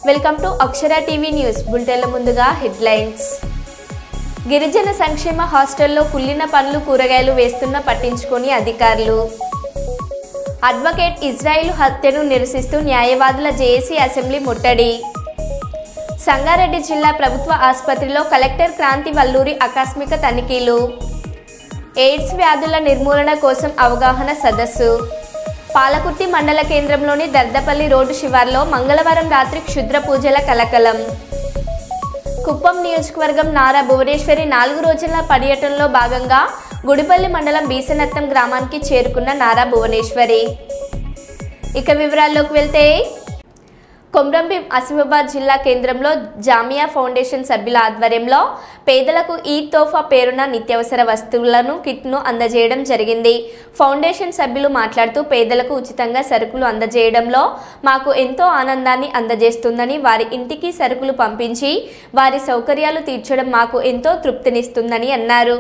Welcome to Akshara TV news బులెటిన్ల ముందుగా headlines. గిరిజన సంక్షేమ హాస్టల్లో కుళ్ళిన పండ్లు కూరగాయలు వేస్తున్న పట్టించుకొని అధికారులు. అడ్వకేట్ ఇజ్రాయిల్ హత్యను నిరసిస్తూ న్యాయవాదుల జేఏసీ అసెంబ్లీ ముట్టడి. సంగారెడ్డి జిల్లా ప్రభుత్వ ఆసుపత్రిలో కలెక్టర్ క్రాంతి వల్లూరి ఆకస్మిక తనిఖీలు. ఎయిడ్స్ వ్యాధుల నిర్మూలన కోసం అవగాహన సదస్సు. పాలకుర్తి మండల కేంద్రంలోని దర్దపల్లి రోడ్డు శివార్లో మంగళవారం రాత్రి క్షుద్ర పూజల కలకలం. కుప్పం నియోజకవర్గం నారా భువనేశ్వరి 4 రోజుల పర్యటనలో భాగంగా గుడిపల్లి మండలం బీసనత్తం గ్రామానికి చేరుకున్న నారా భువనేశ్వరి. ఇక వివరాల్లోకి వెళ్తే, కొమ్రంభీం ఆసిఫాబాద్ జిల్లా కేంద్రంలో జామియా ఫౌండేషన్ సభ్యుల ఆధ్వర్యంలో పేదలకు ఈద్ తోఫా పేరున నిత్యావసర వస్తువులను కిట్ను అందజేయడం జరిగింది. ఫౌండేషన్ సభ్యులు మాట్లాడుతూ పేదలకు ఉచితంగా సరుకులు అందజేయడంలో మాకు ఎంతో ఆనందాన్ని అందజేస్తుందని, వారి ఇంటికి సరుకులు పంపించి వారి సౌకర్యాలు తీర్చడం మాకు ఎంతో తృప్తినిస్తుందని అన్నారు.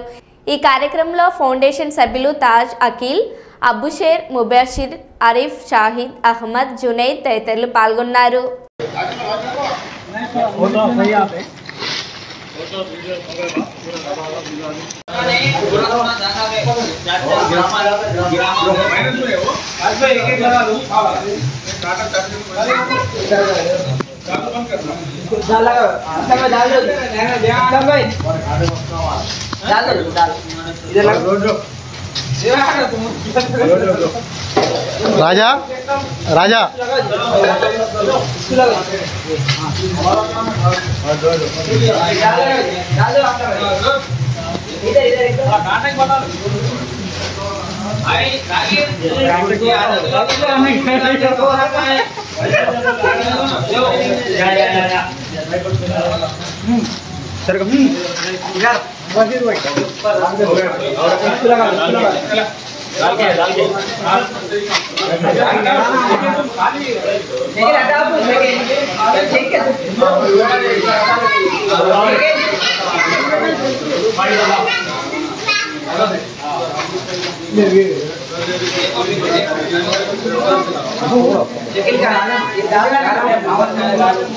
ఈ కార్యక్రమంలో ఫౌండేషన్ సభ్యులు తాజ్ అఖిల్, అబుషేర్, ముబాషిర్, అరీఫ్, షాహిద్, అహ్మద్, జునైద్ తదితరులు పాల్గొన్నారు. राजा राजा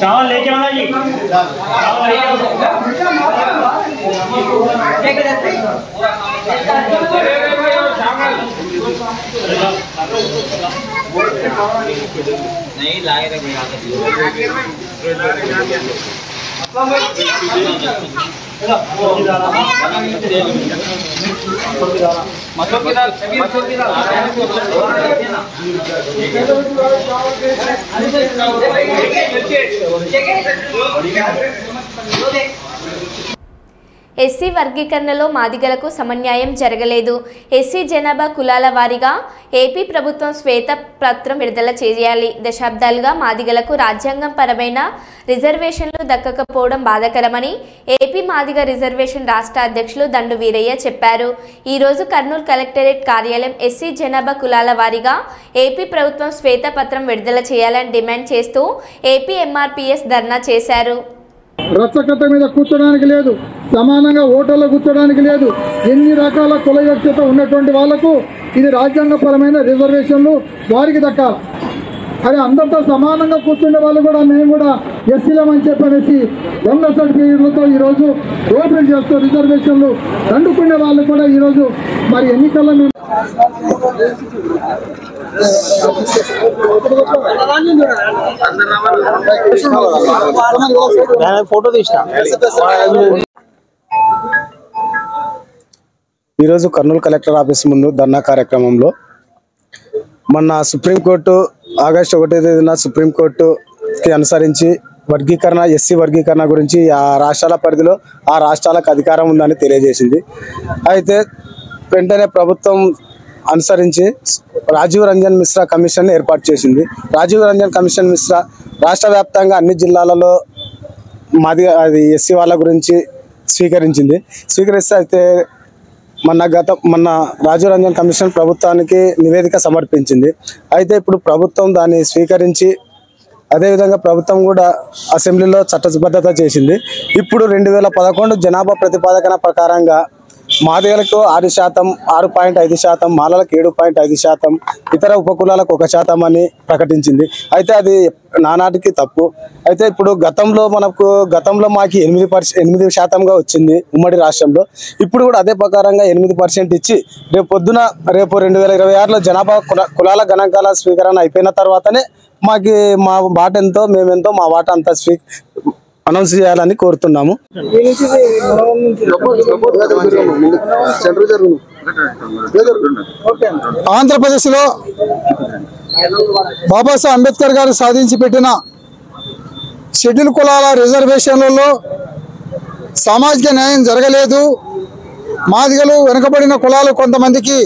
चावल लेके आना जी, चावल लेके नहीं लाए थे मसूर की दाल ఎస్సీ వర్గీకరణలో మాదిగలకు సమన్యాయం జరగలేదు. ఎస్సీ జనాభా కులాల వారీగా ఏపీ ప్రభుత్వం శ్వేతపత్రం విడుదల చేయాలి. దశాబ్దాలుగా మాదిగలకు రాజ్యాంగం పరమైన రిజర్వేషన్లు దక్కకపోవడం బాధాకరమని ఏపీ మాదిగ రిజర్వేషన్ రాష్ట్ర అధ్యక్షులు దండు వీరయ్య చెప్పారు. ఈరోజు కర్నూలు కలెక్టరేట్ కార్యాలయం ఎస్సీ జనాభా కులాల వారీగా ఏపీ ప్రభుత్వం శ్వేతపత్రం విడుదల చేయాలని డిమాండ్ చేస్తూ ఏపీ ఎంఆర్పీఎస్ ధర్నా చేశారు. రచ్చకట్ట మీద కూర్చోడానికి లేదు, సమానంగా ఓటర్లో కూర్చోడానికి లేదు. ఎన్ని రకాల కుల వివక్షత ఉన్నటువంటి వాళ్లకు ఇది రాజ్యాంగపరమైన రిజర్వేషన్లు వారికి దక్కాలి. అది అందరితో సమానంగా కూర్చుండే వాళ్ళు కూడా మేము కూడా ఎస్సీలమని చెప్పనేసి దొంగ సర్టిఫికేట్లతో ఈరోజు ఓపెన్ చేస్తూ రిజర్వేషన్లు దండుకునే వాళ్ళు కూడా ఈరోజు మరి ఎన్నికల్లో మేము ఫోటో తీసిన. ఈరోజు కర్నూలు కలెక్టర్ ఆఫీస్ ముందు ధర్నా కార్యక్రమంలో మొన్న సుప్రీంకోర్టు ఆగస్టు 1వ తేదీన సుప్రీంకోర్టుకి అనుసరించి వర్గీకరణ ఎస్సీ వర్గీకరణ గురించి ఆ రాష్ట్రాల పరిధిలో ఆ రాష్ట్రాలకు అధికారం ఉందని తెలియజేసింది. అయితే వెంటనే ప్రభుత్వం అనుసరించి రాజీవ్ రంజన్ మిశ్రా కమిషన్ ఏర్పాటు చేసింది. రాజీవ్ రంజన్ కమిషన్ మిశ్రా రాష్ట్ర వ్యాప్తంగా అన్ని జిల్లాలలో అది ఎస్సీ వాళ్ళ గురించి స్వీకరిస్తే అయితే మొన్న రాజీవ్ రంజన్ కమిషన్ ప్రభుత్వానికి నివేదిక సమర్పించింది. అయితే ఇప్పుడు ప్రభుత్వం దాన్ని స్వీకరించి అదేవిధంగా ప్రభుత్వం కూడా అసెంబ్లీలో చట్టబద్ధత చేసింది. ఇప్పుడు 2011 జనాభా ప్రతిపాదన ప్రకారంగా మాదిగలకు 6%, 6.5%, మాలలకు 7.5%, ఇతర ఉపకులాలకు 1% అని ప్రకటించింది. అయితే అది నానాటికి తప్పు. అయితే ఇప్పుడు గతంలో మాకు 8% వచ్చింది ఉమ్మడి రాష్ట్రంలో. ఇప్పుడు కూడా అదే ప్రకారంగా 8% ఇచ్చి రేపు 2026లో జనాభా కులాల గణాంకాల స్వీకరణ అయిపోయిన తర్వాతనే మా వాట ఎంతో మేమెంతో మా వాట అంతా అనౌన్స్ చేయాలని కోరుతున్నాము. ఆంధ్రప్రదేశ్లో బాబాసాహెబ్ అంబేద్కర్ గారు సాధించి పెట్టిన షెడ్యూల్ కులాల రిజర్వేషన్లలో సామాజిక న్యాయం జరగలేదు. మాదిగలు వెనుకబడిన కులాలు కొంతమందికి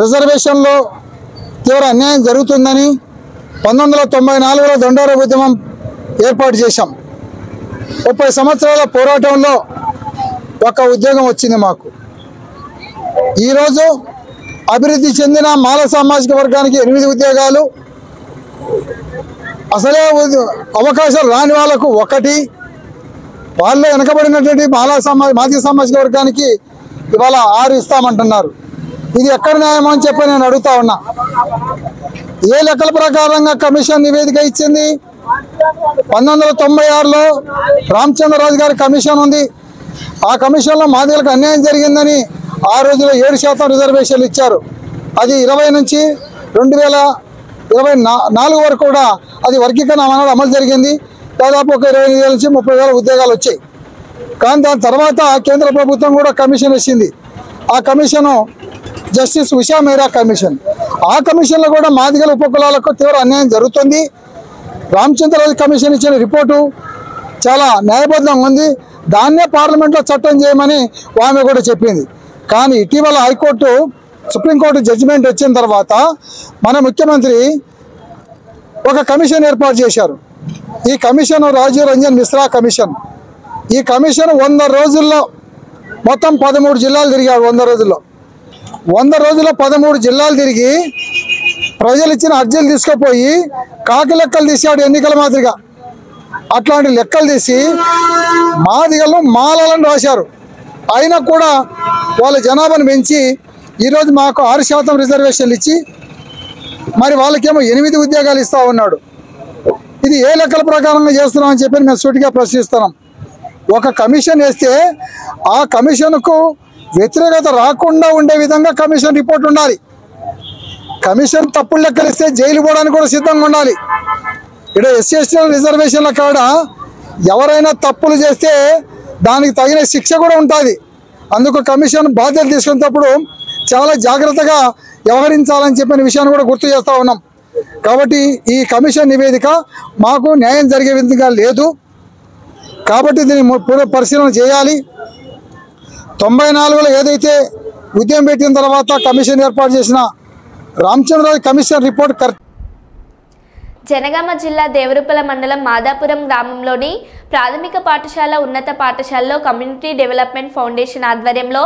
రిజర్వేషన్లో తీవ్ర అన్యాయం జరుగుతుందని 1994లో దండోర ఉద్యమం ఏర్పాటు చేశాం. 30 సంవత్సరాల పోరాటంలో ఒక ఉద్యోగం వచ్చింది మాకు. ఈరోజు అభివృద్ధి చెందిన మాల సామాజిక వర్గానికి 8 ఉద్యోగాలు, అసలే అవకాశాలు రాని వాళ్ళకు 1, వాళ్ళు వెనకబడినటువంటి మాదిగ సామాజిక వర్గానికి ఇవాళ 6 ఇస్తామంటున్నారు. ఇది ఎక్కడ న్యాయం అని చెప్పి నేను అడుగుతా ఉన్నా. ఏ లెక్కల ప్రకారంగా కమిషన్ నివేదిక ఇచ్చింది? 1996లో రామచంద్రరాజు గారి కమిషన్ ఉంది. ఆ కమిషన్లో మాదిగలకు అన్యాయం జరిగిందని ఆ రోజులో 7% రిజర్వేషన్లు ఇచ్చారు. అది 20 నుంచి 2024 వరకు కూడా అది వర్గీకరణ అమలు జరిగింది. దాదాపు ఒక 25,000 నుంచి 30,000 ఉద్యోగాలు వచ్చాయి. కానీ దాని తర్వాత కేంద్ర ప్రభుత్వం కూడా కమిషన్ ఇచ్చింది. ఆ కమిషను జస్టిస్ ఉషా మేరా కమిషన్. ఆ కమిషన్లో కూడా మాదిగల ఉపకులాలకు తీవ్ర అన్యాయం జరుగుతుంది. రామచంద్రరాజు కమిషన్ ఇచ్చిన రిపోర్టు చాలా న్యాయబద్ధంగా ఉంది. దాన్నే పార్లమెంట్లో చట్టం చేయమని ఆమె కూడా చెప్పింది. కానీ ఇటీవల హైకోర్టు, సుప్రీంకోర్టు జడ్జిమెంట్ వచ్చిన తర్వాత మన ముఖ్యమంత్రి ఒక కమిషన్ ఏర్పాటు చేశారు. ఈ కమిషన్ రాజీవ్ రంజన్ మిశ్రా కమిషన్. ఈ కమిషన్ 100 రోజుల్లో మొత్తం 13 జిల్లాలు తిరిగాడు. 100 రోజుల్లో 13 జిల్లాలు తిరిగి ప్రజలు ఇచ్చిన అర్జీలు తీసుకుపోయి కాకి లెక్కలు తీశాడు ఎన్నికల మాదిరిగా. అట్లాంటి లెక్కలు తీసి మాదిగలను మాలలను రాశారు. అయినా కూడా వాళ్ళ జనాభాను పెంచి ఈరోజు మాకు 6% రిజర్వేషన్లు ఇచ్చి మరి వాళ్ళకేమో 8 ఉద్యోగాలు ఇస్తా ఉన్నాడు. ఇది ఏ లెక్కల ప్రకారంగా చేస్తున్నామని చెప్పి మేము సూటిగా ప్రశ్నిస్తున్నాం. ఒక కమిషన్ వేస్తే ఆ కమిషన్కు వ్యతిరేకత రాకుండా ఉండే విధంగా కమిషన్ రిపోర్ట్ ఉండాలి. కమిషన్ తప్పులు లెక్కలు ఇస్తే జైలు పోవడానికి కూడా సిద్ధంగా ఉండాలి. ఇక్కడ SC/ST రిజర్వేషన్ల కాడ ఎవరైనా తప్పులు చేస్తే దానికి తగిన శిక్ష కూడా ఉంటుంది. అందుకు కమిషన్ బాధ్యత తీసుకునేటప్పుడు చాలా జాగ్రత్తగా వ్యవహరించాలని చెప్పిన విషయాన్ని కూడా గుర్తు చేస్తూ ఉన్నాం. కాబట్టి ఈ కమిషన్ నివేదిక మాకు న్యాయం జరిగే విధంగా లేదు. కాబట్టి దీన్ని పరిశీలన చేయాలి. 94లో ఏదైతే ఉద్యమం పెట్టిన తర్వాత కమిషన్ ఏర్పాటు చేసిన Ramachandraraju commission report correct. Janagama జిల్లా దేవరుపల మండలం మాదాపురం గ్రామంలోని ప్రాథమిక పాఠశాల, ఉన్నత పాఠశాలలో కమ్యూనిటీ డెవలప్మెంట్ ఫౌండేషన్ ఆధ్వర్యంలో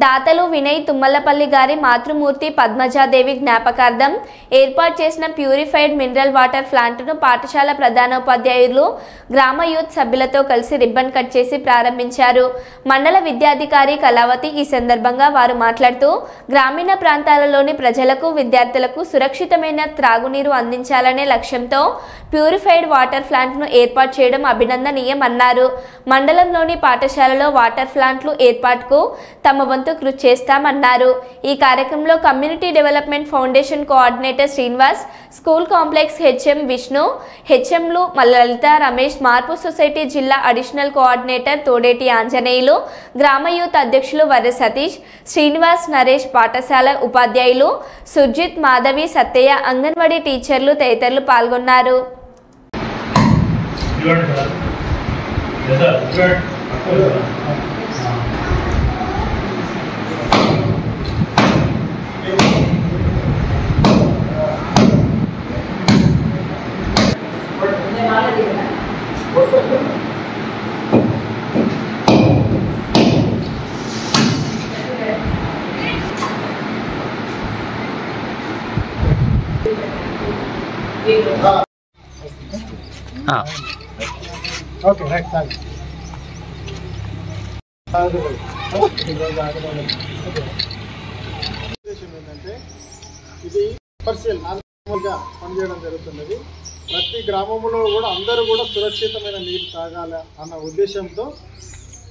దాతలు వినయ్ తుమ్మలపల్లి గారి మాతృమూర్తి పద్మజాదేవి జ్ఞాపకార్థం ఏర్పాటు చేసిన ప్యూరిఫైడ్ మినరల్ వాటర్ ప్లాంట్ను పాఠశాల ప్రధానోపాధ్యాయులు గ్రామ యూత్ సభ్యులతో కలిసి రిబ్బన్ కట్ చేసి ప్రారంభించారు. మండల విద్యాధికారి కళావతి ఈ సందర్భంగా వారు మాట్లాడుతూ గ్రామీణ ప్రాంతాలలోని ప్రజలకు, విద్యార్థులకు సురక్షితమైన త్రాగునీరు అందించాలనే లక్ష్యంతో ప్యూరిఫైడ్ వాటర్ ప్లాంట్ను ఏర్పాటు చేయడం అభినందనీయమన్నారు. మండలంలోని పాఠశాలలో వాటర్ ప్లాంట్లు ఏర్పాటుకు తమ వంతు కృషి చేస్తామన్నారు. ఈ కార్యక్రమంలో community development foundation coordinator Srinivas, school complex HM Vishnu, HMలు లలిత, రమేష్, మార్పు సొసైటీ జిల్లా అడిషనల్ కోఆర్డినేటర్ తోడేటి ఆంజనేయులు, గ్రామ యూత్ అధ్యక్షులు వర్ర సతీష్, శ్రీనివాస్, నరేష్, పాఠశాల ఉపాధ్యాయులు సుర్జిత్, మాధవి, సత్తయ్య, అంగన్వాడీ టీచర్లు తదితరులు పాల్గొన్నారు. Okay, right. ఏంటంటే ఇది కమర్షియల్ నార్మల్గా పనిచేయడం జరుగుతున్నది. ప్రతి గ్రామంలో కూడా అందరూ కూడా సురక్షితమైన నీరు తాగాల అన్న ఉద్దేశంతో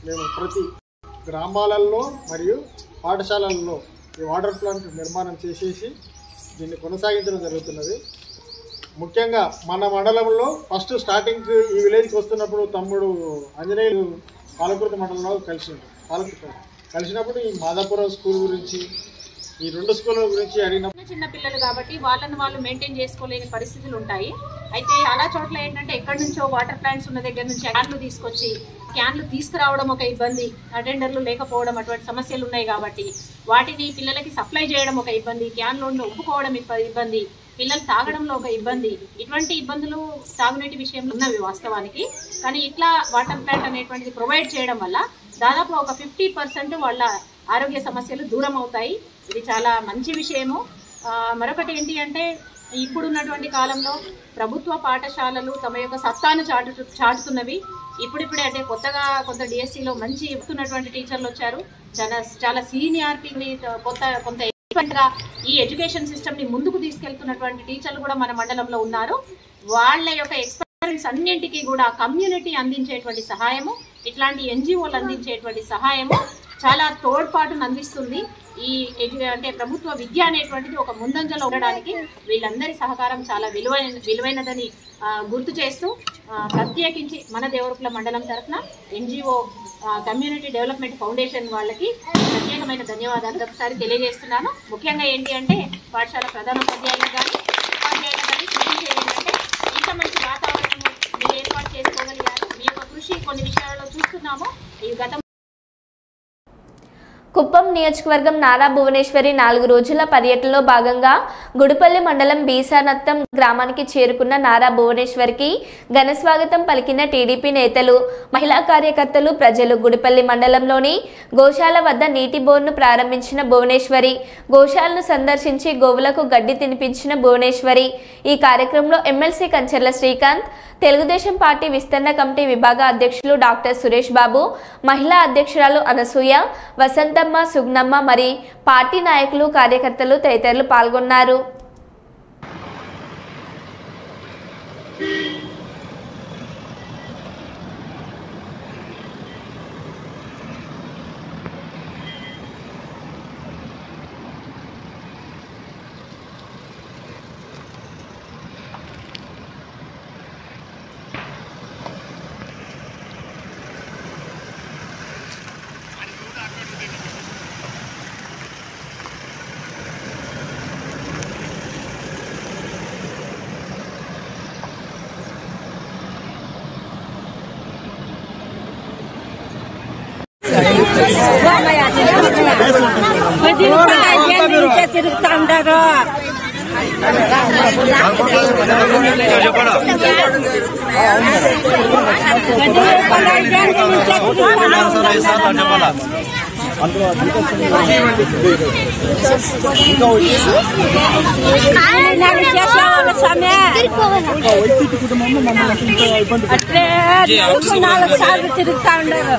మేము ప్రతి గ్రామాలలో మరియు పాఠశాలల్లో ఈ వాటర్ ప్లాంట్ నిర్మాణం చేసేసి దీన్ని కొనసాగించడం జరుగుతున్నది. ముఖ్యంగా మన మండలంలో ఫస్ట్ స్టార్టింగ్ ఈ విలేజ్కి వస్తున్నప్పుడు తమ్ముడు ఆంజనేయులు పాలకుర్తి మండలంలో కలిసినప్పుడు ఈ మాదాపురం స్కూల్ గురించి ఈ 2 స్కూళ్ళ గురించి అడిగిన చిన్న పిల్లలు కాబట్టి వాళ్ళని వాళ్ళు మెయింటైన్ చేసుకోలేని పరిస్థితులు ఉంటాయి. అయితే అలా చోట్ల ఏంటంటే ఎక్కడి నుంచో వాటర్ ప్లాంట్స్ ఉన్న దగ్గర నుంచి క్యాన్లు తీసుకురావడం ఒక ఇబ్బంది, అటెండర్లు లేకపోవడం అటువంటి సమస్యలు ఉన్నాయి. కాబట్టి వాటిని పిల్లలకి సప్లై చేయడం ఒక ఇబ్బంది, క్యాన్లో ఒప్పుకోవడం ఇబ్బంది, పిల్లలు తాగడంలో ఒక ఇబ్బంది. ఇటువంటి ఇబ్బందులు తాగునీటి విషయంలో ఉన్నవి వాస్తవానికి. కానీ ఇట్లా వాటర్ ప్లాంట్ అనేటువంటిది ప్రొవైడ్ చేయడం వల్ల దాదాపు ఒక 50% వాళ్ళ ఆరోగ్య సమస్యలు దూరం అవుతాయి. ఇది చాలా మంచి విషయము. మరొకటి ఏంటి అంటే ఇప్పుడున్నటువంటి కాలంలో ప్రభుత్వ పాఠశాలలు తమ యొక్క సత్తాను చాటుతున్నవి. ఇప్పుడిప్పుడే అంటే కొత్తగా కొంత డిఎస్సిలో మంచి ఇస్తున్నటువంటి టీచర్లు వచ్చారు. చాలా సీనియారిటీని కొంత ఈ ఎడ్యుకేషన్ సిస్టమ్ ని ముందుకు తీసుకెళ్తున్నటువంటి టీచర్లు కూడా మన మండలంలో ఉన్నారు. వాళ్ళ యొక్క ఎక్స్పీరియన్స్ అన్నింటికీ కూడా కమ్యూనిటీ అందించేటువంటి సహాయము, ఇట్లాంటి ఎన్జిఓలు అందించేటువంటి సహాయము చాలా తోడ్పాటును అందిస్తుంది. ఈ అంటే ప్రభుత్వ విద్య అనేటువంటిది ఒక ముందంజలో ఉండడానికి వీళ్ళందరి సహకారం చాలా విలువైనదని గుర్తు చేస్తూ ప్రత్యేకించి మన దేవరకుల మండలం తరఫున ఎన్జిఓ కమ్యూనిటీ డెవలప్మెంట్ ఫౌండేషన్ వాళ్ళకి ప్రత్యేకమైన ధన్యవాదాలు ఒకసారి తెలియజేస్తున్నాను. ముఖ్యంగా ఏంటి అంటే పాఠశాల ప్రధానోపాధ్యాయులు కానీ ఉపాధ్యాయులు కానీ ఏంటంటే ఇంత మంచి వాతావరణం మీరు ఏర్పాటు చేసుకోగలిగారు. మీ యొక్క కృషి కొన్ని విషయాలలో చూస్తున్నాము. ఈ గతం కుప్పం నియోజకవర్గం నారా భువనేశ్వరి 4 రోజుల పర్యటనలో భాగంగా గుడిపల్లి మండలం బీసానత్తం గ్రామానికి చేరుకున్న నారా భువనేశ్వరికి ఘనస్వాగతం పలికిన టీడీపీ నేతలు, మహిళా కార్యకర్తలు, ప్రజలు. గుడిపల్లి మండలంలోని గోశాల వద్ద నీటి బోర్ను ప్రారంభించిన భువనేశ్వరి, గోశాలను సందర్శించి గోవులకు గడ్డి తినిపించిన భువనేశ్వరి. ఈ కార్యక్రమంలో ఎమ్మెల్సీ కంచర్ల శ్రీకాంత్, తెలుగుదేశం పార్టీ విస్తరణ కమిటీ విభాగ అధ్యక్షులు డాక్టర్ సురేష్ బాబు, మహిళా అధ్యక్షురాలు అనసూయ, వసంతమ్మ, సుగ్నమ్మ మరి పార్టీ నాయకులు, కార్యకర్తలు తదితరులు పాల్గొన్నారు. తిరుగుతా ఉంటారు. అట్లే 4 సార్లు తిరుగుతా ఉన్నారు.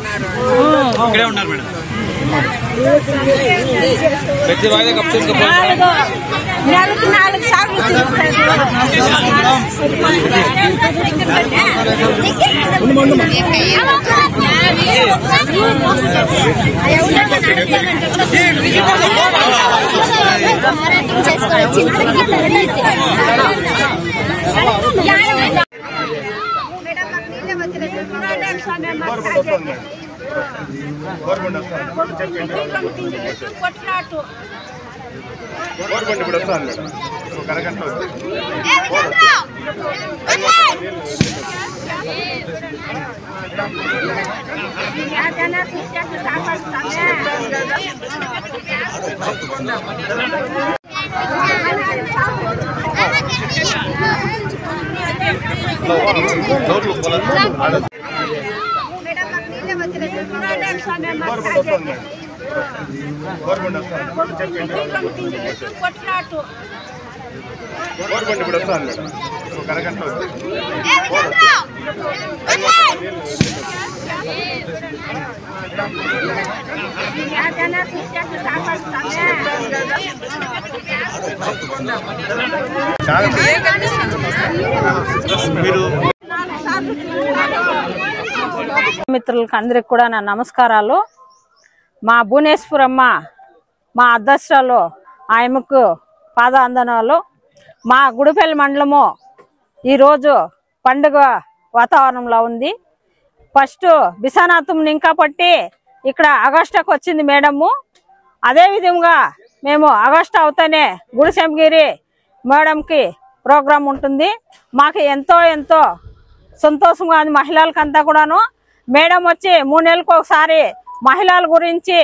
నెలకు 4 సార్లు కొట్లాటు గవర్నమెంట్ ఇప్పుడు వస్తాను మేడం. ఒక అరగంట వస్తుంది. 4 గంటలు 4 గంటలు 4 గంటలు 4 గంటలు 4 గంటలు 4 గంటలు 4 గంటలు 4 గంటలు 4 గంటలు 4 గంటలు 4 గంటలు 4 గంటలు 4 గంటలు 4 గంటలు 4 గంటలు 4 గంటలు మిత్రులకు అందరికి కూడా నా నమస్కారాలు. మా భువనేశ్వరమ్మ మా అధ్యక్షురాలు ఆయనకు పాదాందనాలు. మా గుడిపల్లి మండలము ఈరోజు పండుగ వాతావరణంలో ఉంది. ఫస్ట్ బిసానాథం ఇంకా పట్టి ఇక్కడ ఆగస్టుకు వచ్చింది మేడము. అదేవిధంగా మేము ఆగస్టు అవుతానే గుడిసెంగిరి మేడంకి ప్రోగ్రాం ఉంటుంది. మాకు ఎంతో ఎంతో సంతోషంగా ఉంది మహిళలకంతా కూడాను. మేడం వచ్చి 3 నెలలకు ఒకసారి మహిళల గురించి.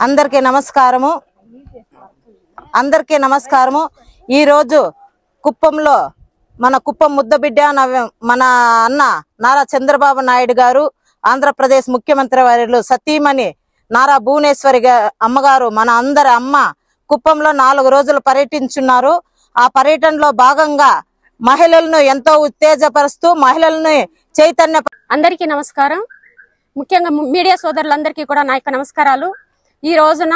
అందరికీ నమస్కారము. ఈరోజు కుప్పంలో మన కుప్పం ముద్దబిడ్డ మన అన్న నారా చంద్రబాబు నాయుడు గారు, ఆంధ్రప్రదేశ్ ముఖ్యమంత్రి వర్యులు సతీమణి నారా భువనేశ్వరి అమ్మగారు, మన అందరి అమ్మ కుప్పంలో 4 రోజులు పర్యటించున్నారు. ఆ పర్యటనలో భాగంగా మహిళలను ఎంతో ఉత్తేజపరుస్తూ మహిళలను చైతన్య. అందరికీ నమస్కారం. ముఖ్యంగా మీడియా సోదరులందరికీ కూడా నా యొక్క నమస్కారాలు. ఈ రోజున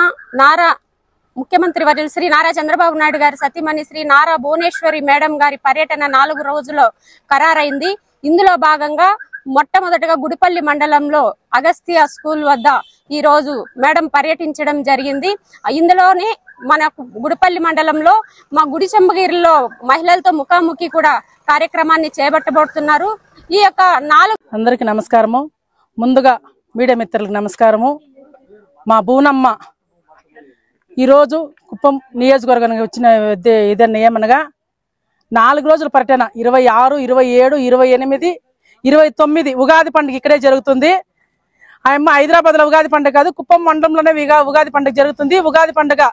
ముఖ్యమంత్రి వర్యులు శ్రీ నారా చంద్రబాబు నాయుడు గారి సతీమణి శ్రీ నారా భువనేశ్వరి మేడం గారి పర్యటన 4 రోజుల్లో ఖరారైంది. ఇందులో భాగంగా మొట్టమొదటిగా గుడిపల్లి మండలంలో అగస్త్య స్కూల్ వద్ద ఈ రోజు మేడం పర్యటించడం జరిగింది. ఇందులోనే మన గుడిపల్లి మండలంలో మా గుడిచెంబగిరిలో మహిళలతో ముఖాముఖి కూడా కార్యక్రమాన్ని చేపట్టబోతున్నారు. ఈ యొక్క 4 అందరికి నమస్కారము. ముందుగా మీడియా మిత్రులకు నమస్కారము. మా భూనమ్మ ఈరోజు కుప్పం నియోజకవర్గానికి వచ్చిన ఇదన్న ఏమనగా 4 రోజుల పర్యటన 26, 27, 28, 29 ఉగాది పండుగ ఇక్కడే జరుగుతుంది. ఆయమ్మ హైదరాబాద్ లో ఉగాది పండుగ కాదు, కుప్పం మండలంలోనే ఉగాది పండుగ జరుగుతుంది. ఉగాది పండుగ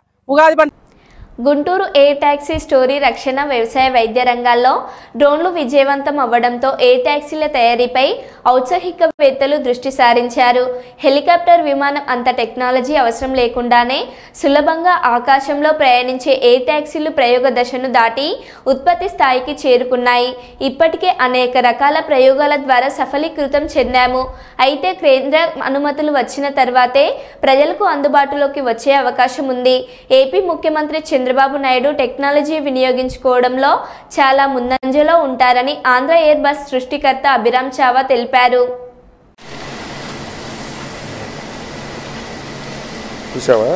గుంటూరు ఎయిర్ టాక్సీ స్టోరీ రక్షణ వ్యవసాయ వైద్య రంగాల్లో డ్రోన్లు విజయవంతం అవ్వడంతో ఎయిర్ టాక్సీల తయారీపై ఔత్సాహికవేత్తలు దృష్టి సారించారు. హెలికాప్టర్ విమానం అంత టెక్నాలజీ అవసరం లేకుండానే సులభంగా ఆకాశంలో ప్రయాణించే ఎయిర్ టాక్సీలు ప్రయోగ దశను దాటి ఉత్పత్తి స్థాయికి చేరుకున్నాయి. ఇప్పటికే అనేక రకాల ప్రయోగాల ద్వారా సఫలీకృతం చెందాము. అయితే కేంద్ర అనుమతులు వచ్చిన తర్వాతే ప్రజలకు అందుబాటులోకి వచ్చే అవకాశం ఉంది. ఏపీ ముఖ్యమంత్రి చంద్రబాబు నాయుడు టెక్నాలజీ వినియోగించుకోవడంలో చాలా ముందంజలో ఉంటారని ఆంధ్ర ఎయిర్ బస్ సృష్టికర్త అభిరామ్ చావా తెలిపారు. చూసావా?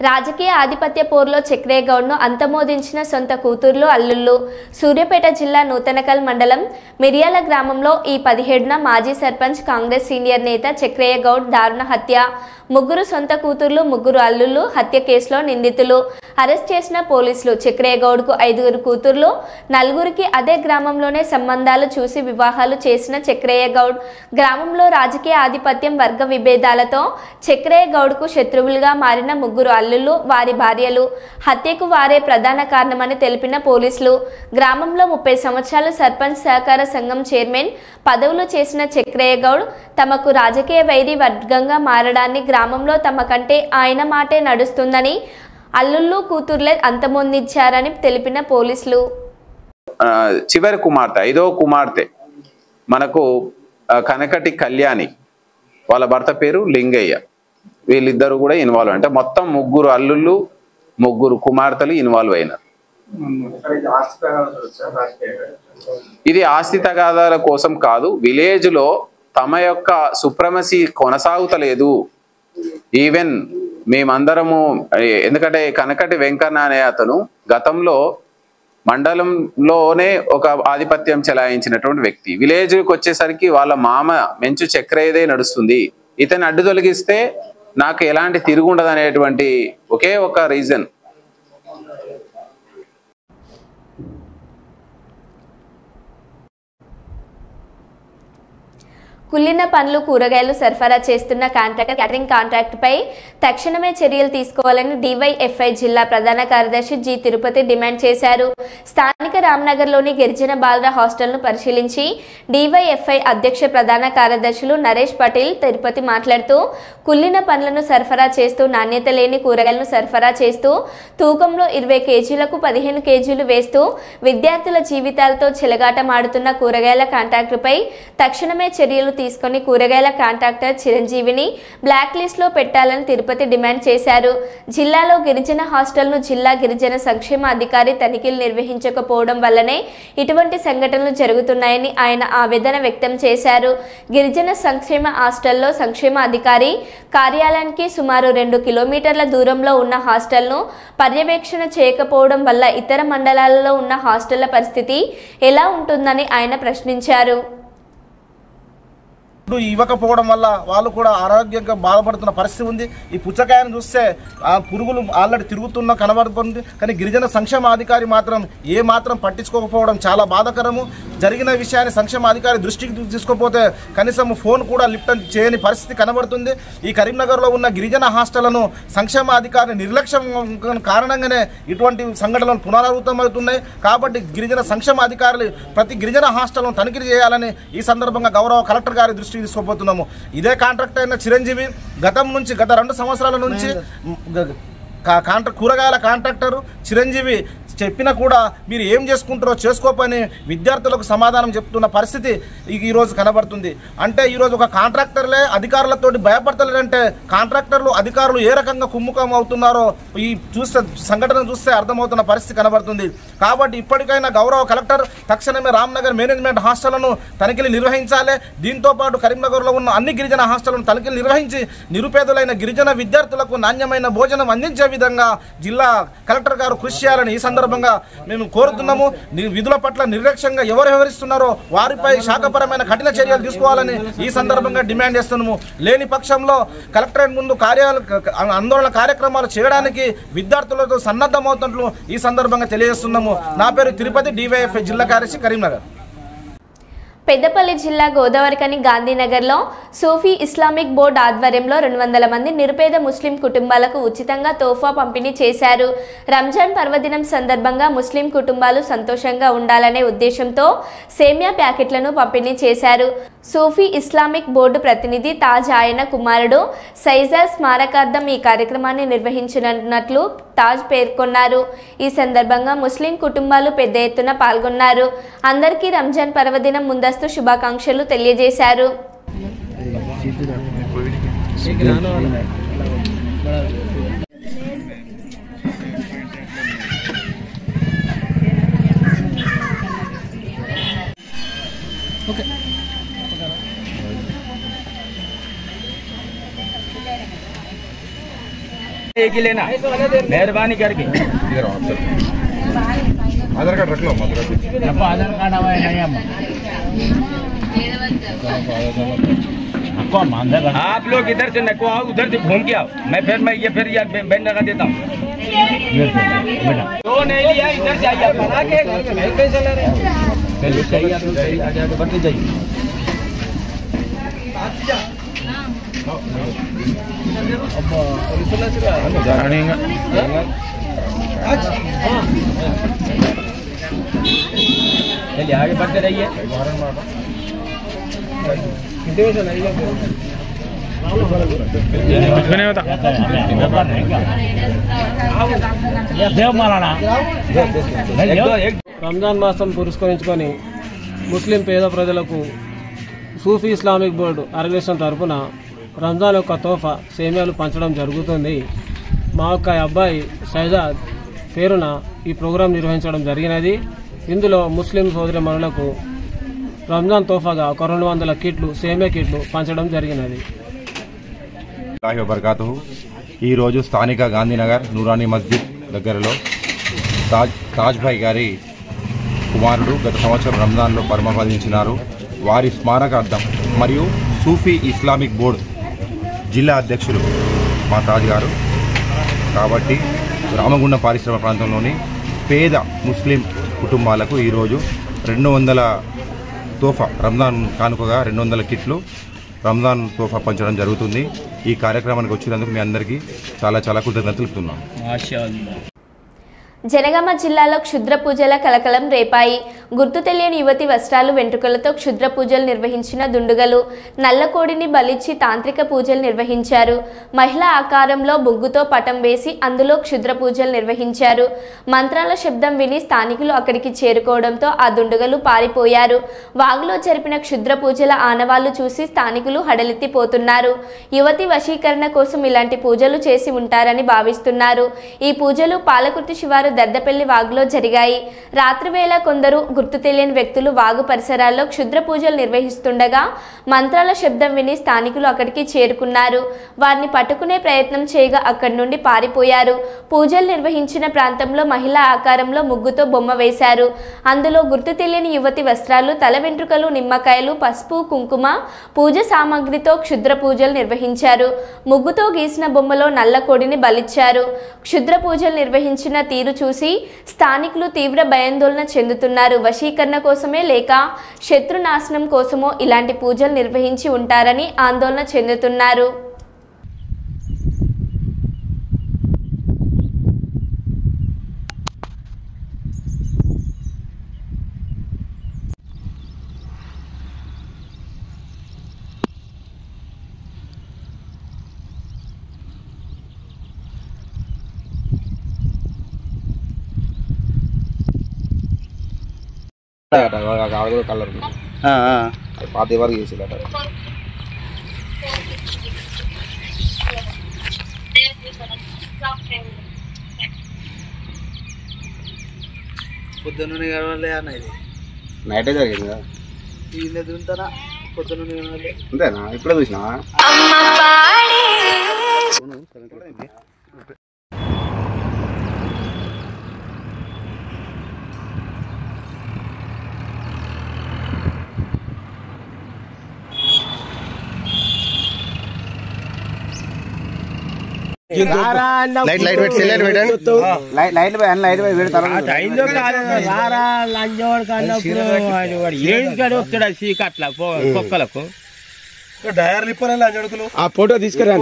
రాజకీయ ఆధిపత్య పోరులో చక్రయ్య గౌడ్ను అంతమోదించిన సొంత కూతుర్లు అల్లుళ్ళు. సూర్యాపేట జిల్లా నూతనకల్ మండలం మిర్యాల గ్రామంలో ఈ 17న మాజీ సర్పంచ్ కాంగ్రెస్ సీనియర్ నేత చక్రయ్య గౌడ్ దారుణ హత్య. 3 సొంత కూతుర్లు 3 అల్లుళ్ళు హత్య కేసులో నిందితులు. అరెస్ట్ చేసిన పోలీసులు చక్రయ్య గౌడ్కు 5 కూతుర్లు, 4కి అదే గ్రామంలోనే సంబంధాలు చూసి వివాహాలు చేసిన చక్రయ్య గౌడ్ గ్రామంలో రాజకీయ ఆధిపత్యం, వర్గ విభేదాలతో చక్రయ్య గౌడ్కు శత్రువులుగా మారిన 3 అల్లుళ్ళు, వారి భార్యలు హత్యకు వారే ప్రధాన కారణమని తెలిపిన పోలీసులు గ్రామంలో 30 సంవత్సరాలు సర్పంచ్ సహకార సంఘం చైర్మన్ పదవులు చేసిన చక్రయ్య గౌడ్ తమకు రాజకీయ వైరి వర్గంగా మారడాన్ని గ్రామంలో తమ కంటే ఆయన మాటే నడుస్తుందని అల్లుళ్ళు కూతుర్లే అంతమొందించారని తెలిపిన పోలీసులు చివరి కుమార్తె 5వ కుమార్తె మనకు కనకటి కళ్యాణి, వాళ్ళ భర్త పేరు లింగయ్య. వీళ్ళిద్దరు కూడా ఇన్వాల్వ్, అంటే మొత్తం 3 అల్లుళ్ళు 3 కుమార్తెలు ఇన్వాల్వ్ అయినారు. ఇది ఆస్తి తగాదాల కోసం కాదు, విలేజ్ లో తమ యొక్క సుప్రమసీ కొనసాగుతలేదు. ఈవెన్ మేమందరము, ఎందుకంటే కనకటి వెంకన్న అనే అతను గతంలో మండలంలోనే ఒక ఆధిపత్యం చెలాయించినటువంటి వ్యక్తి. విలేజ్కి వచ్చేసరికి వాళ్ళ మామ మెంచు చక్రయ్యదే నడుస్తుంది. ఇతన్ని అడ్డు తొలగిస్తే నాకు ఎలాంటి తిరుగుండదు అనేటువంటి ఒకే ఒక రీజన్. కుళ్ళిన పండ్లు కూరగాయలు సరఫరా చేస్తున్న కాంట్రాక్టర్ క్యాటరింగ్ కాంట్రాక్టుపై తక్షణమే చర్యలు తీసుకోవాలని డివైఎఫ్ఐ జిల్లా ప్రధాన కార్యదర్శి జి తిరుపతి డిమాండ్ చేశారు. స్థానిక రామ్నగర్లోని గిరిజన బాలుర హాస్టల్ను పరిశీలించి డివైఎఫ్ఐ అధ్యక్ష ప్రధాన కార్యదర్శులు నరేష్ పటేల్ తిరుపతి మాట్లాడుతూ కుళ్ళిన పండ్లను సరఫరా చేస్తూ నాణ్యత లేని కూరగాయలను సరఫరా చేస్తూ తూకంలో 20 కేజీలకు 15 కేజీలు వేస్తూ విద్యార్థుల జీవితాలతో చెలగాటమాడుతున్న కూరగాయల కాంట్రాక్టుపై తక్షణమే చర్యలు తీసుకొని కూరగాయల కాంట్రాక్టర్ చిరంజీవిని బ్లాక్ లిస్ట్ లో పెట్టాలని తిరుపతి డిమాండ్ చేశారు. జిల్లాలో గిరిజన హాస్టల్ను జిల్లా గిరిజన సంక్షేమ అధికారి తనిఖీలు నిర్వహించకపోవడం వల్లనే ఇటువంటి సంఘటనలు జరుగుతున్నాయని ఆయన ఆవేదన వ్యక్తం చేశారు. గిరిజన సంక్షేమ హాస్టల్లో సంక్షేమ అధికారి కార్యాలయానికి సుమారు 2 కిలోమీటర్ల దూరంలో ఉన్న హాస్టల్ను పర్యవేక్షణ చేయకపోవడం వల్ల ఇతర మండలాలలో ఉన్న హాస్టళ్ల పరిస్థితి ఎలా ఉంటుందని ఆయన ప్రశ్నించారు. ఇవ్వకపోవడం వల్ల వాళ్ళు కూడా ఆరోగ్యంగా బాధపడుతున్న పరిస్థితి ఉంది. ఈ పుచ్చకాయను చూస్తే ఆ పురుగులు ఆల్రెడీ తిరుగుతున్న కనబడుతుంది. కానీ గిరిజన సంక్షేమ అధికారి మాత్రం ఏ మాత్రం పట్టించుకోకపోవడం చాలా బాధాకరము. జరిగిన విషయాన్ని సంక్షేమ అధికారి దృష్టికి తీసుకోకపోతే కనీసం ఫోన్ కూడా లిఫ్ట్ చేయని పరిస్థితి కనబడుతుంది. ఈ కరీంనగర్లో ఉన్న గిరిజన హాస్టళ్లను సంక్షేమ అధికారి నిర్లక్ష్యం కారణంగానే ఇటువంటి సంఘటనలు పునరావృతమవుతున్నాయి. కాబట్టి గిరిజన సంక్షేమ అధికారులు ప్రతి గిరిజన హాస్టల్ను తనిఖీ చేయాలని ఈ సందర్భంగా గౌరవ కలెక్టర్ గారి దృష్టి తీసుకోబోతున్నాము. ఇదే కాంట్రాక్టర్ అయిన చిరంజీవి గత 2 సంవత్సరాల నుంచి కూరగాయల కాంట్రాక్టర్ చిరంజీవి చెప్పినా కూడా మీరు ఏం చేసుకుంటారో చేసుకోపని విద్యార్థులకు సమాధానం చెప్తున్న పరిస్థితి ఈరోజు కనబడుతుంది. అంటే ఈరోజు ఒక కాంట్రాక్టర్లే అధికారులతో భయపడతలేదంటే కాంట్రాక్టర్లు అధికారులు ఏ రకంగా కుమ్ముఖం అవుతున్నారో ఈ సంఘటన చూస్తే అర్థమవుతున్న పరిస్థితి కనబడుతుంది. కాబట్టి ఇప్పటికైనా గౌరవ కలెక్టర్ తక్షణమే రామ్నగర్ మేనేజ్మెంట్ హాస్టళ్లను తనిఖీలు నిర్వహించాలి. దీంతోపాటు కరీంనగర్లో ఉన్న అన్ని గిరిజన హాస్టళ్లను తనిఖీలు నిర్వహించి నిరుపేదలైన గిరిజన విద్యార్థులకు నాణ్యమైన భోజనం అందించే విధంగా జిల్లా కలెక్టర్ గారు కృషి చేయాలని ఈ సందర్భంగా మేము కోరుతున్నాము. విధుల పట్ల నిర్లక్ష్యంగా ఎవరు వ్యవహరిస్తున్నారో వారిపై శాఖపరమైన కఠిన చర్యలు తీసుకోవాలని ఈ సందర్భంగా డిమాండ్ చేస్తున్నాము. లేని పక్షంలో కలెక్టరేట్ ముందు ఆందోళన కార్యక్రమాలు చేయడానికి విద్యార్థులతో సన్నద్ధమవుతున్నట్లు ఈ సందర్భంగా తెలియజేస్తున్నాము. నా పేరు తిరుపతి, డివైఎఫ్ఐ జిల్లా కార్యదర్శి, కరీంనగర్. పెద్దపల్లి జిల్లా గోదావరికని గాంధీనగర్లో సూఫీ ఇస్లామిక్ బోర్డు ఆధ్వర్యంలో 200 మంది నిరుపేద ముస్లిం కుటుంబాలకు ఉచితంగా తోఫా పంపిణీ చేశారు. రంజాన్ పర్వదినం సందర్భంగా ముస్లిం కుటుంబాలు సంతోషంగా ఉండాలనే ఉద్దేశంతో సేమియా ప్యాకెట్లను పంపిణీ చేశారు. సూఫీ ఇస్లామిక్ బోర్డు ప్రతినిధి తాజ్ ఆయన కుమారుడు సైజాజ్ స్మారకార్థం ఈ కార్యక్రమాన్ని నిర్వహించనున్నట్లు తాజ్ పేర్కొన్నారు. ఈ సందర్భంగా ముస్లిం కుటుంబాలు పెద్ద ఎత్తున పాల్గొన్నారు. అందరికీ రంజాన్ పర్వదినం ముందస్తు శుభాకాంక్షలు తెలియజేశారు. एक ही लेना, मेहरबानी करके। आधार कार्ड रख लो, आधार कार्ड हमारे नहीं हम। आप लोग इधर से नको आओ, उधर से घूम के आओ। मैं फिर बैंड लगा देता हूँ। तो नहीं लिया, इधर से आइए, बना के कैसे ले रहे हैं? चलिए चाहिए तो चाहिए, आ जाए बढ़ते जाइए। चलिए आगे बढ़ते रहिए। రంజాన్ మాసం పురస్కరించుకొని ముస్లిం పేద ప్రజలకు సూఫీ ఇస్లామిక్ బోర్డు ఆర్గనైజేషన్ తరఫున రంజాన్ యొక్క తోఫా సేమియాలు పంచడం జరుగుతుంది. మా యొక్క అబ్బాయి సైజాద్ పేరున ఈ ప్రోగ్రాం నిర్వహించడం జరిగినది. ఇందులో ముస్లిం సోదరిమణులకు రంజాన్ తోఫాగా ఒక 200 కిట్లు సేమియా కిట్లు పంచడం జరిగినది. ఈరోజు స్థానిక గాంధీనగర్ నూరానీ మస్జిద్ దగ్గరలో తాజ్ భాయ్ గారి కుమారుడు గత సంవత్సరం రంజాన్లో పరమపదించినారు. వారి స్మారకార్థం మరియు సూఫీ ఇస్లామిక్ బోర్డు జిల్లా అధ్యక్షులు మా తాజ్ గారు. కాబట్టి రామగుండం పారిశ్రామిక ప్రాంతంలోని పేద ముస్లిం కుటుంబాలకు ఈరోజు 200 తోఫా రంజాన్ కానుకగా 200 కిట్లు రంజాన్ తోఫా పంచడం జరుగుతుంది. ఈ కార్యక్రమానికి వచ్చినందుకు మీ అందరికీ చాలా చాలా కృతజ్ఞతలు తెలుపుతున్నాం. జనగామ జిల్లాలో క్షుద్ర పూజల కలకలం రేపాయి. గుర్తు తెలియని యువతి వస్త్రాలు వెంట్రుకలతో క్షుద్ర పూజలు నిర్వహించిన దుండుగలు నల్లకోడిని బలిచ్చి తాంత్రిక పూజలు నిర్వహించారు. మహిళా ఆకారంలో బొగ్గుతో పటం వేసి అందులో క్షుద్ర పూజలు నిర్వహించారు. మంత్రాల శబ్దం విని స్థానికులు అక్కడికి చేరుకోవడంతో ఆ దుండుగలు పారిపోయారు. వాగులో జరిపిన క్షుద్ర పూజల ఆనవాళ్లు చూసి స్థానికులు హడలెత్తిపోతున్నారు. యువతి వశీకరణ కోసం ఇలాంటి పూజలు చేసి ఉంటారని భావిస్తున్నారు. ఈ పూజలు పాలకుర్తి శివారు దర్దపల్లి వాగులో జరిగాయి. రాత్రివేళ కొందరు గుర్తు తెలియని వ్యక్తులు వాగు పరిసరాల్లో క్షుద్ర పూజలు నిర్వహిస్తుండగా మంత్రాల శబ్దం విని స్థానికులు అక్కడికి చేరుకున్నారు. వారిని పట్టుకునే ప్రయత్నం చేయగా అక్కడి నుండి పారిపోయారు. పూజలు నిర్వహించిన ప్రాంతంలో మహిళా ఆకారంలో ముగ్గుతో బొమ్మ వేశారు. అందులో గుర్తు తెలియని యువతి వస్త్రాలు, తల వెంట్రుకలు, నిమ్మకాయలు, పసుపు, కుంకుమ, పూజ సామాగ్రితో క్షుద్ర పూజలు నిర్వహించారు. ముగ్గుతో గీసిన బొమ్మలో నల్ల కోడిని బలిచ్చారు. క్షుద్ర పూజలు నిర్వహించిన తీరు చూసి స్థానికులు తీవ్ర భయాందోళన చెందుతున్నారు. వశీకరణ కోసమే లేక శత్రునాశనం కోసమో ఇలాంటి పూజలు నిర్వహించి ఉంటారని ఆందోళన చెందుతున్నారు. కలర్ పాత వరకు చేసేదట. పొద్దున్న అన్నది నైటే జరిగింది కదా. దుంతానా పొద్దున్న అంతేనా? ఇప్పుడే చూసినా ఫోటో తీసుకురా.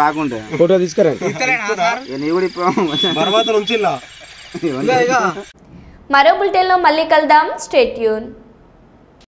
రాకుంటే ఫోటో తీసుకురా. మరో బులెటిన్లో మళ్ళీ కలుద్దాం. Stay tune.